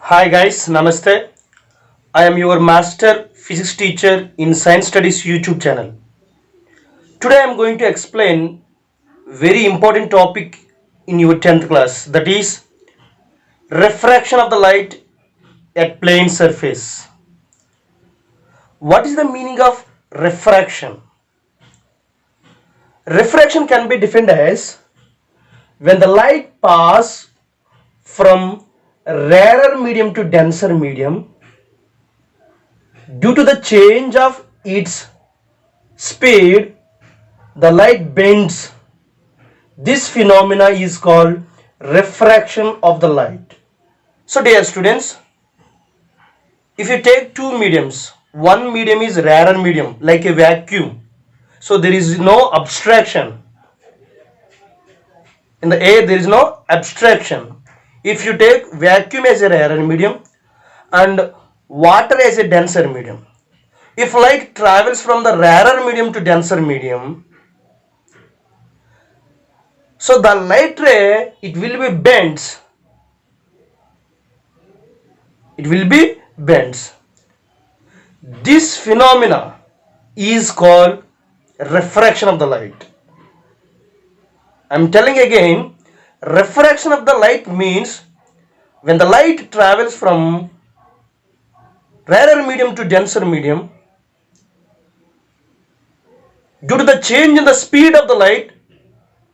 Hi guys, Namaste. I am your master physics teacher in Science Studies YouTube channel. Today I am going to explain very important topic in your 10th class, that is refraction of the light at plane surface. What is the meaning of refraction? Refraction can be defined as when the light passes from rarer medium to denser medium due to the change of its speed, the light bends. This phenomena is called refraction of the light. So dear students, if you take two mediums, one medium is rarer medium like a vacuum, so there is no abstraction. In the air there is no abstraction. If you take vacuum as a rarer medium and water as a denser medium, if light travels from the rarer medium to denser medium, so the light ray, it will be bends. It will be bends. This phenomena is called refraction of the light. I am telling again, refraction of the light means when the light travels from rarer medium to denser medium, due to the change in the speed of the light,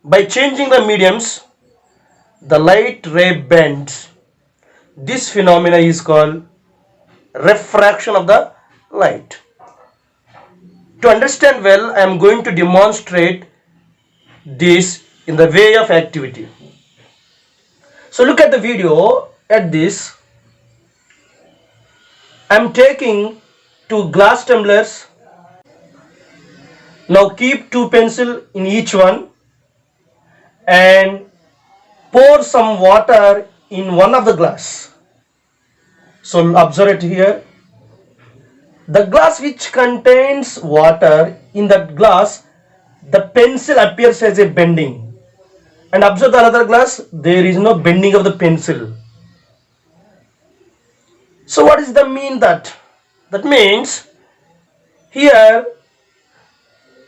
by changing the mediums, the light ray bends. This phenomena is called refraction of the light. To understand well, I am going to demonstrate this in the way of activity. So look at the video at this. I am taking two glass tumblers. Now keep two pencils in each one and pour some water in one of the glass. So observe it here. The glass which contains water, in that glass the pencil appears as a bending, and observe the other glass, there is no bending of the pencil. So what is the mean that? That means here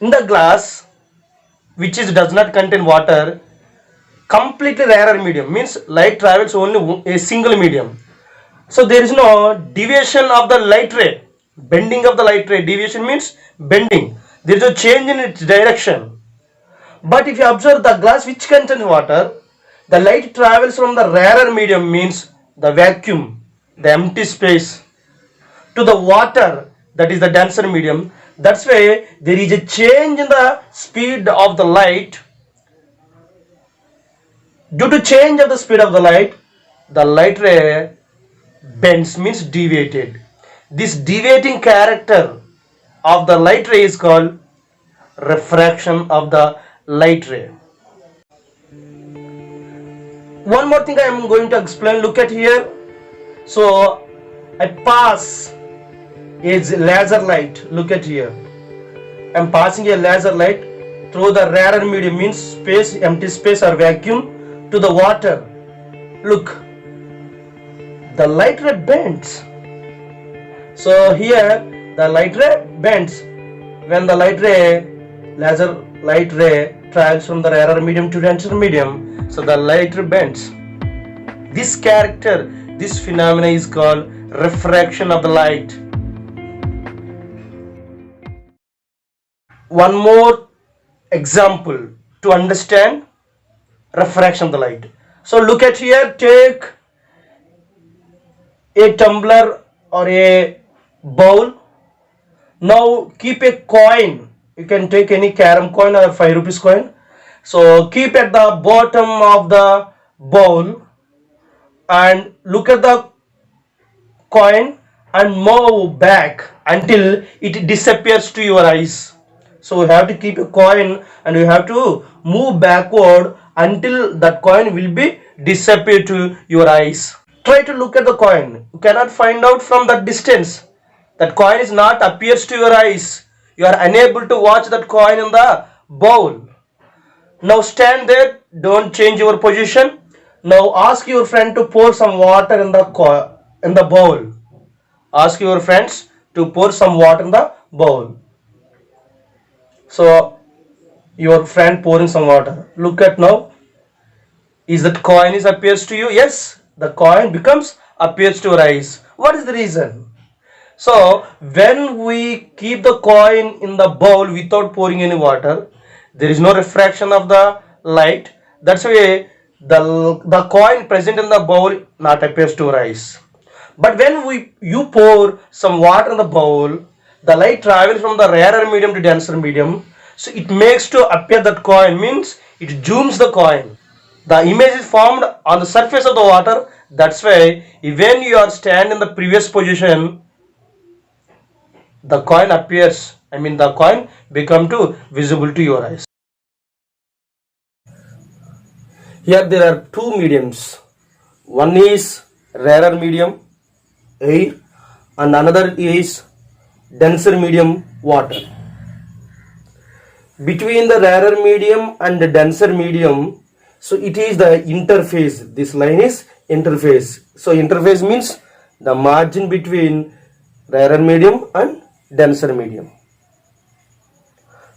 in the glass which does not contain water, completely rarer medium, means light travels only a single medium, so there is no deviation of the light ray, bending of the light ray. Deviation means bending, there is a change in its direction. But if you observe the glass which contains water, the light travels from the rarer medium, means the vacuum, the empty space, to the water, that is the denser medium. That's why there is a change in the speed of the light. Due to change of the speed of the light ray bends, means deviated. This deviating character of the light ray is called refraction of the light ray. One more thing I am going to explain. Look at here. So I pass a laser light. Look at here. I am passing a laser light through the rarer medium, means space, empty space or vacuum, to the water. Look, the light ray bends. So here the light ray bends when the laser light ray travels from the rarer medium to denser medium, so the light ray bends. This character, this phenomena is called refraction of the light. One more example to understand refraction of the light. So look at here, take a tumbler or a bowl. Now keep a coin. You can take any carom coin or 5 rupees coin. So keep at the bottom of the bowl and look at the coin and move back until it disappears to your eyes. So you have to keep a coin and you have to move backward until that coin will be disappear to your eyes. Try to look at the coin. You cannot find out from that distance. That coin is not appears to your eyes. You are unable to watch that coin in the bowl. Now stand there, don't change your position. Now ask your friend to pour some water in the in the bowl. Ask your friends to pour some water in the bowl. So your friend pouring some water. Look at now. Is that coin is appears to you? Yes, the coin becomes appears to your eyes. What is the reason? So when we keep the coin in the bowl without pouring any water, there is no refraction of the light. That's why the coin present in the bowl not appears to our eyes. But when you pour some water in the bowl, the light travels from the rarer medium to denser medium. So it makes to appear that coin, means it zooms the coin. The image is formed on the surface of the water. That's why when you are stand in the previous position, the coin appears, the coin become to visible to your eyes. Here there are two mediums. One is rarer medium, air, and another is denser medium, water. Between the rarer medium and the denser medium, so it is the interface. This line is interface. So interface means the margin between rarer medium and denser medium.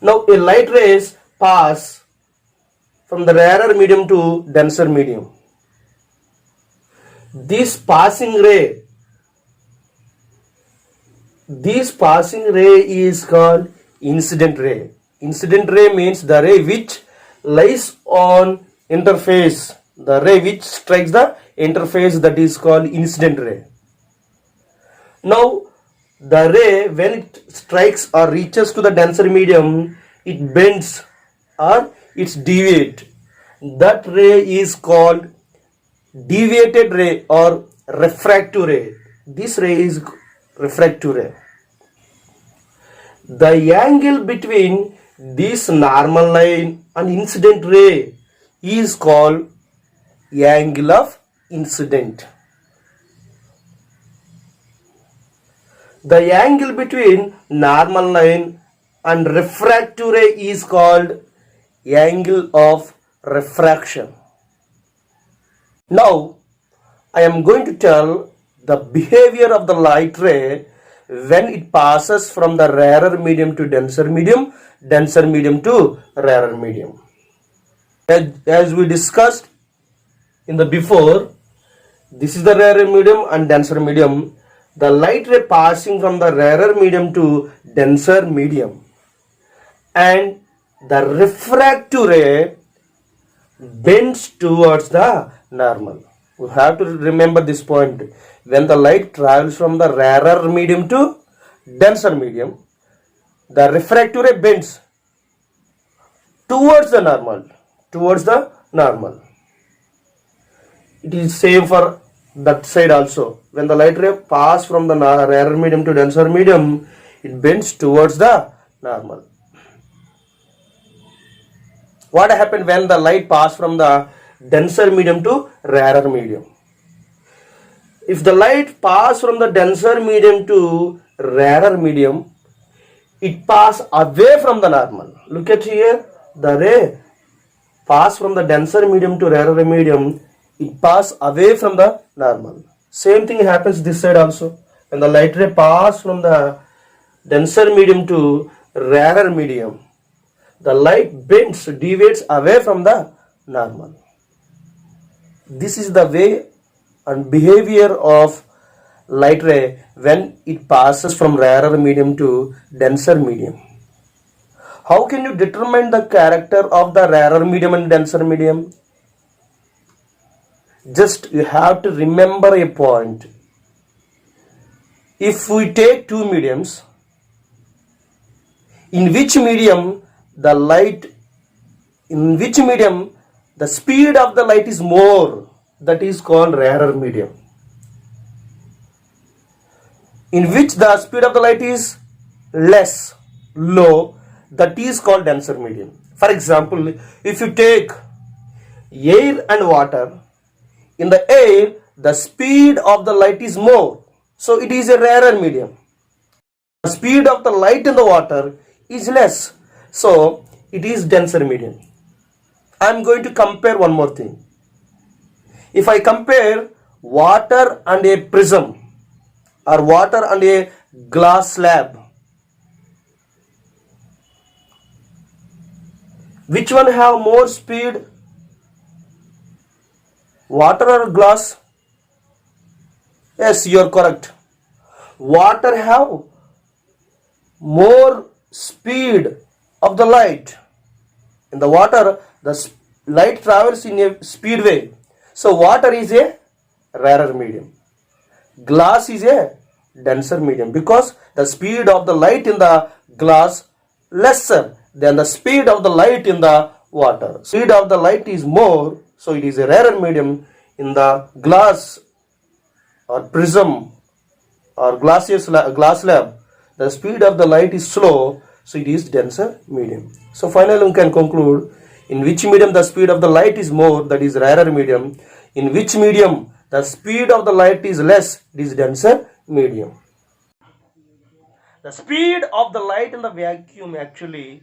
Now a light rays pass from the rarer medium to denser medium. This passing ray is called incident ray. Incident ray means the ray which lies on interface, the ray which strikes the interface, that is called incident ray. Now the ray, when it strikes or reaches to the denser medium, it bends or it's deviate. That ray is called deviated ray or refractive ray. This ray is refractive ray. The angle between this normal line and incident ray is called angle of incident. The angle between normal line and refractive ray is called angle of refraction. Now I am going to tell the behavior of the light ray when it passes from the rarer medium to denser medium to rarer medium. As we discussed in the before, this is the rarer medium and denser medium. The light ray passing from the rarer medium to denser medium, and the refractive ray bends towards the normal. We have to remember this point. When the light travels from the rarer medium to denser medium, the refractive ray bends towards the normal. It is same for that side also. When the light ray pass from the rarer medium to denser medium, it bends towards the normal. What happened when the light pass from the denser medium to rarer medium? If the light pass from the denser medium to rarer medium, it pass away from the normal. Look at here, the ray pass from the denser medium to rarer medium, it pass away from the normal. Same thing happens this side also. When the light ray pass from the denser medium to rarer medium, the light bends, deviates away from the normal. This is the way and behavior of light ray when it passes from rarer medium to denser medium. How can you determine the character of the rarer medium and denser medium? Just you have to remember a point. If we take two mediums, in which medium the speed of the light is more, that is called rarer medium. In which the speed of the light is less, low, that is called denser medium. For example, if you take air and water, in the air the speed of the light is more, so it is a rarer medium. The speed of the light in the water is less, so it is denser medium. I am going to compare one more thing. If I compare water and a prism, or water and a glass slab? Which one have more speed? Water or glass? Yes, you are correct. Water have more speed of the light. In the water, the light travels in a speedway. So water is a rarer medium. Glass is a denser medium because the speed of the light in the glass lesser than the speed of the light in the water. Speed of the light is more, so it is a rarer medium. In the glass or prism or glass slab, the speed of the light is slow, so it is denser medium. So finally we can conclude, in which medium the speed of the light is more, that is rarer medium. In which medium the speed of the light is less, it is denser medium. The speed of the light in the vacuum actually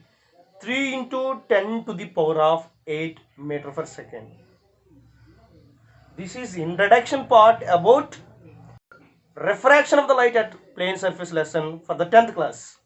3 into 10 to the power of 8 meter per second. This is introduction part about refraction of the light at plane surface lesson for the 10th class.